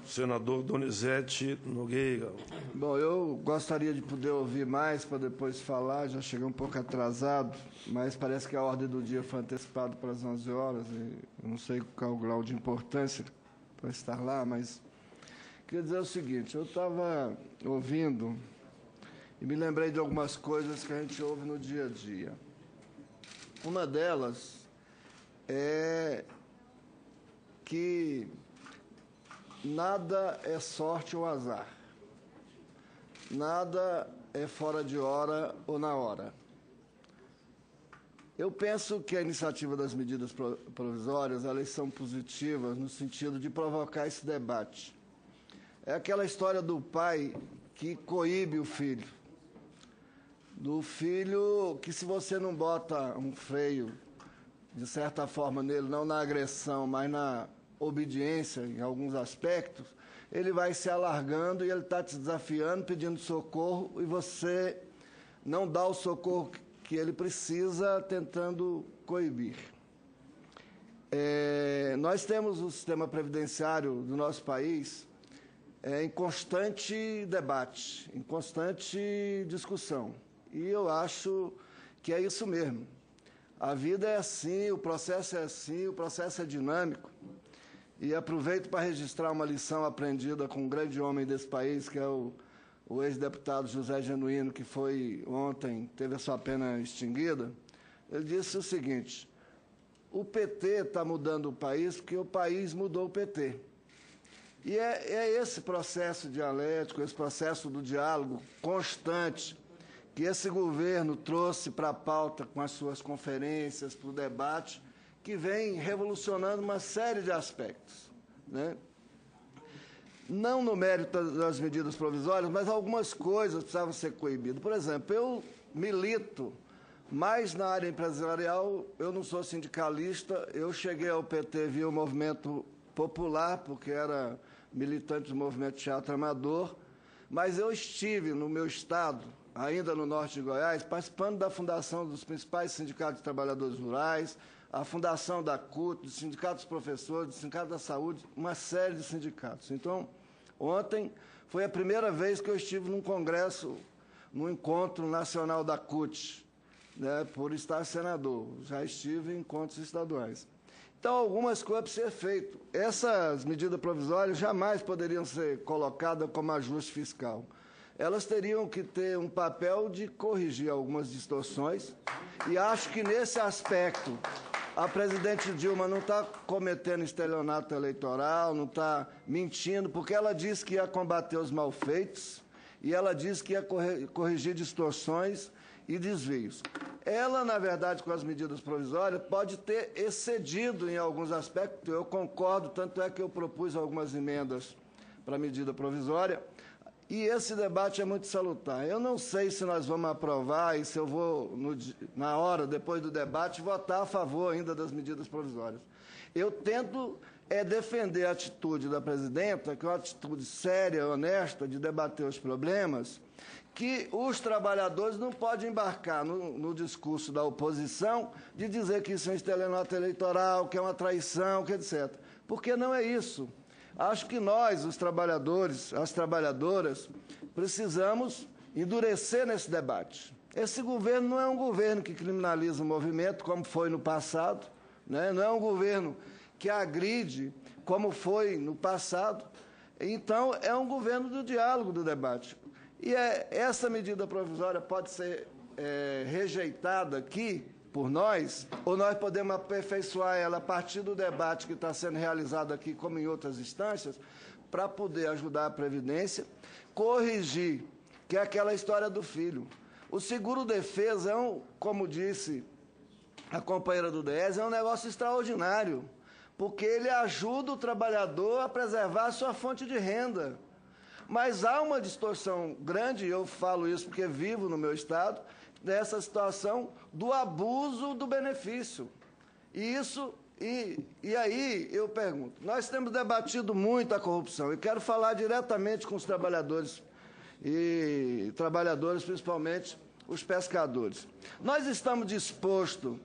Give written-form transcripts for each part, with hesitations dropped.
Senador Donizete Nogueira. Bom, eu gostaria de poder ouvir mais para depois falar, já cheguei um pouco atrasado, mas parece que a ordem do dia foi antecipada para as 11 horas, e eu não sei qual é o grau de importância para estar lá, mas queria dizer o seguinte, eu estava ouvindo e me lembrei de algumas coisas que a gente ouve no dia a dia. Uma delas é que nada é sorte ou azar. Nada é fora de hora ou na hora. Eu penso que a iniciativa das medidas provisórias, elas são positivas no sentido de provocar esse debate. É aquela história do pai que coíbe o filho. Do filho que, se você não bota um freio, de certa forma, nele, não na agressão, mas na obediência em alguns aspectos, ele vai se alargando e ele está te desafiando, pedindo socorro, e você não dá o socorro que ele precisa, tentando coibir. Nós temos o sistema previdenciário do nosso país em constante debate, em constante discussão. E eu acho que é isso mesmo. A vida é assim, o processo é dinâmico. E aproveito para registrar uma lição aprendida com um grande homem desse país, que é o ex-deputado José Genuíno, que foi ontem, teve a sua pena extinguida. Ele disse o seguinte: o PT está mudando o país porque o país mudou o PT. E é esse processo dialético, esse processo do diálogo constante, que esse governo trouxe para a pauta com as suas conferências, para o debate, que vem revolucionando uma série de aspectos, né? Não no mérito das medidas provisórias, mas algumas coisas precisavam ser coibidas. Por exemplo, eu milito mais na área empresarial, eu não sou sindicalista, eu cheguei ao PT via o movimento popular, porque era militante do movimento Teatro Amador, mas eu estive no meu estado, ainda no norte de Goiás, participando da fundação dos principais sindicatos de trabalhadores rurais, a fundação da CUT, do Sindicato dos Professores, do Sindicato da Saúde, uma série de sindicatos. Então, ontem foi a primeira vez que eu estive num congresso, num encontro nacional da CUT, né, por estar senador. Já estive em encontros estaduais. Então, algumas coisas precisam ser feitas. Essas medidas provisórias jamais poderiam ser colocadas como ajuste fiscal. Elas teriam que ter um papel de corrigir algumas distorções, e acho que, nesse aspecto, a presidente Dilma não está cometendo estelionato eleitoral, não está mentindo, porque ela disse que ia combater os malfeitos e ela disse que ia corrigir distorções e desvios. Ela, na verdade, com as medidas provisórias, pode ter excedido em alguns aspectos, eu concordo, tanto é que eu propus algumas emendas para a medida provisória, e esse debate é muito salutar. Eu não sei se nós vamos aprovar e se eu vou, na hora, depois do debate, votar a favor ainda das medidas provisórias. Eu tento defender a atitude da presidenta, que é uma atitude séria, honesta, de debater os problemas, que os trabalhadores não podem embarcar no discurso da oposição de dizer que isso é um estelionato eleitoral, que é uma traição, que etc. Porque não é isso. Acho que nós, os trabalhadores, as trabalhadoras, precisamos endurecer nesse debate. Esse governo não é um governo que criminaliza o movimento, como foi no passado, né? Não é um governo que agride, como foi no passado. Então, é um governo do diálogo, do debate. E essa medida provisória pode ser rejeitada aqui por nós, ou nós podemos aperfeiçoar ela a partir do debate que está sendo realizado aqui, como em outras instâncias, para poder ajudar a Previdência, corrigir, que é aquela história do filho. O seguro-defesa como disse a companheira do DS, é um negócio extraordinário, porque ele ajuda o trabalhador a preservar a sua fonte de renda. Mas há uma distorção grande, e eu falo isso porque vivo no meu estado, dessa situação do abuso do benefício. E aí eu pergunto, nós temos debatido muito a corrupção, e quero falar diretamente com os trabalhadores, e trabalhadores, principalmente os pescadores. Nós estamos dispostos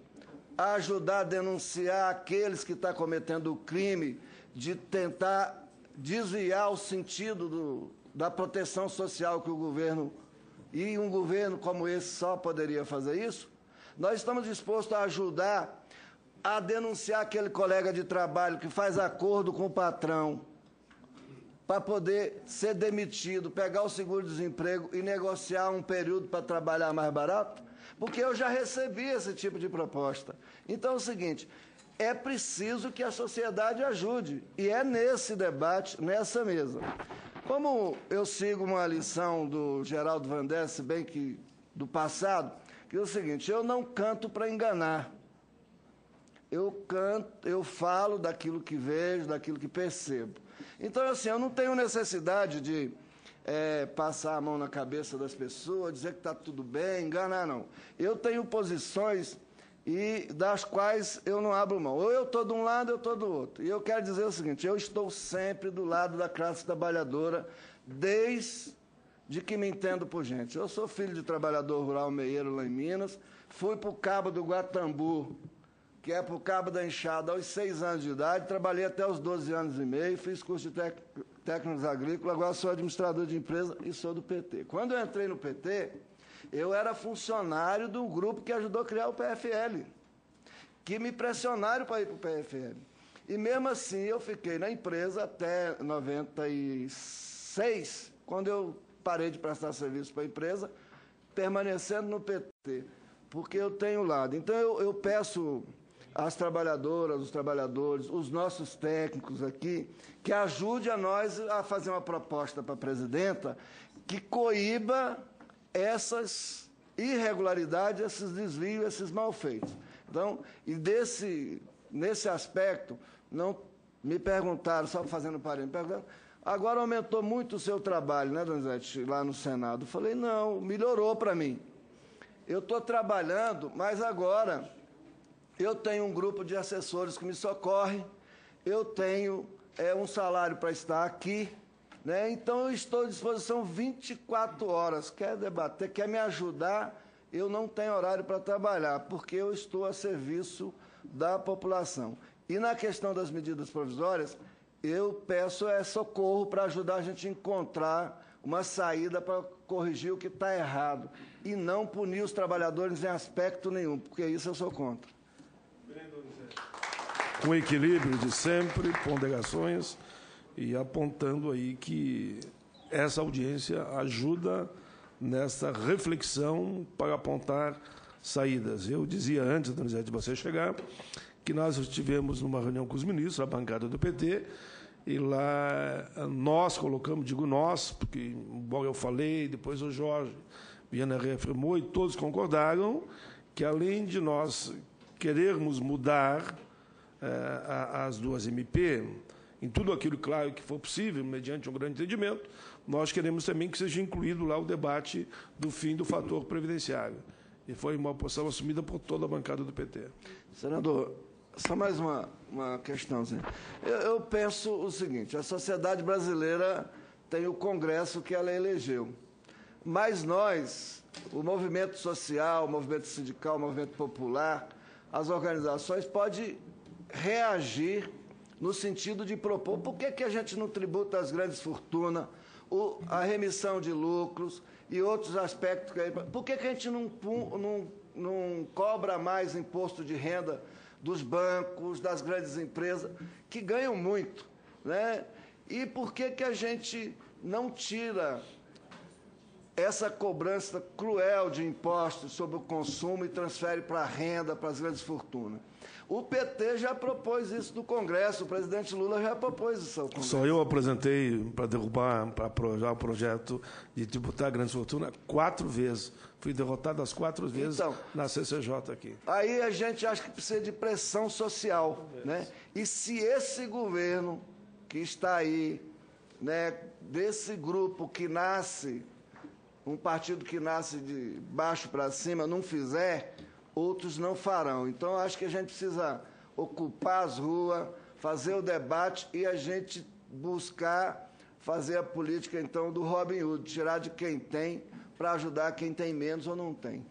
a ajudar a denunciar aqueles que estão cometendo o crime de tentar desviar o sentido da proteção social que o governo, e um governo como esse só poderia fazer isso, nós estamos dispostos a ajudar a denunciar aquele colega de trabalho que faz acordo com o patrão para poder ser demitido, pegar o seguro-desemprego e negociar um período para trabalhar mais barato, porque eu já recebi esse tipo de proposta. Então é o seguinte, é preciso que a sociedade ajude, e é nesse debate, nessa mesa. Como eu sigo uma lição do Geraldo Vandré, se bem que do passado, que é o seguinte, eu não canto para enganar. Eu falo daquilo que vejo, daquilo que percebo. Então, assim, eu não tenho necessidade de passar a mão na cabeça das pessoas, dizer que está tudo bem, enganar, não. Eu tenho posições das quais eu não abro mão. Ou eu estou de um lado, ou eu estou do outro. E eu quero dizer o seguinte, eu estou sempre do lado da classe trabalhadora, desde que me entendo por gente. Eu sou filho de trabalhador rural meieiro lá em Minas, fui para o Cabo do Guatambu, que é para o Cabo da Enxada, aos 6 anos de idade, trabalhei até os 12 anos e meio, fiz curso de técnicos agrícolas, agora sou administrador de empresa e sou do PT. Quando eu entrei no PT, eu era funcionário do grupo que ajudou a criar o PFL, que me pressionaram para ir para o PFL. E mesmo assim eu fiquei na empresa até 96, quando eu parei de prestar serviço para a empresa, permanecendo no PT, porque eu tenho lado. Então eu peço às trabalhadoras, os trabalhadores, os nossos técnicos aqui, que ajude a nós a fazer uma proposta para a presidenta que coíba essas irregularidades, esses desvios, esses malfeitos. Então, nesse aspecto, não me perguntaram, só fazendo parênteses, perguntaram, agora aumentou muito o seu trabalho, né, Donizete, lá no Senado? Eu falei, não, melhorou para mim. Eu estou trabalhando, mas agora eu tenho um grupo de assessores que me socorre, eu tenho um salário para estar aqui, né? Então eu estou à disposição 24 horas. Quer debater, quer me ajudar, eu não tenho horário para trabalhar, porque eu estou a serviço da população. E na questão das medidas provisórias, eu peço socorro para ajudar a gente a encontrar uma saída para corrigir o que está errado e não punir os trabalhadores em aspecto nenhum, porque isso eu sou contra. Com equilíbrio de sempre, ponderações, e apontando aí que essa audiência ajuda nessa reflexão para apontar saídas. Eu dizia antes, Donizete, de você chegar, que nós estivemos numa reunião com os ministros, a bancada do PT, e lá nós colocamos, digo nós, porque, embora eu falei, depois o Jorge Viana reafirmou, e todos concordaram que, além de nós querermos mudar as duas MP, em tudo aquilo, claro, que for possível, mediante um grande entendimento, nós queremos também que seja incluído lá o debate do fim do fator previdenciário. E foi uma posição assumida por toda a bancada do PT. Senador, só mais uma questãozinha. Eu penso o seguinte, a sociedade brasileira tem o Congresso que ela elegeu, mas nós, o movimento social, o movimento sindical, o movimento popular, as organizações podem reagir no sentido de propor por que a gente não tributa as grandes fortunas, a remissão de lucros e outros aspectos. Por que a gente não cobra mais imposto de renda dos bancos, das grandes empresas, que ganham muito, né? E por que a gente não tira essa cobrança cruel de impostos sobre o consumo e transfere para a renda, para as grandes fortunas? O PT já propôs isso no Congresso, o presidente Lula já propôs isso ao Congresso. Só eu apresentei para derrubar, para aprovar o projeto de tributar a grandes fortunas 4 vezes. Fui derrotado as 4 vezes na CCJ aqui. Aí a gente acha que precisa de pressão social, né? E se esse governo que está aí, né, desse grupo que nasce, um partido que nasce de baixo para cima, não fizer, outros não farão. Então, acho que a gente precisa ocupar as ruas, fazer o debate e a gente buscar fazer a política, então, do Robin Hood, tirar de quem tem para ajudar quem tem menos ou não tem.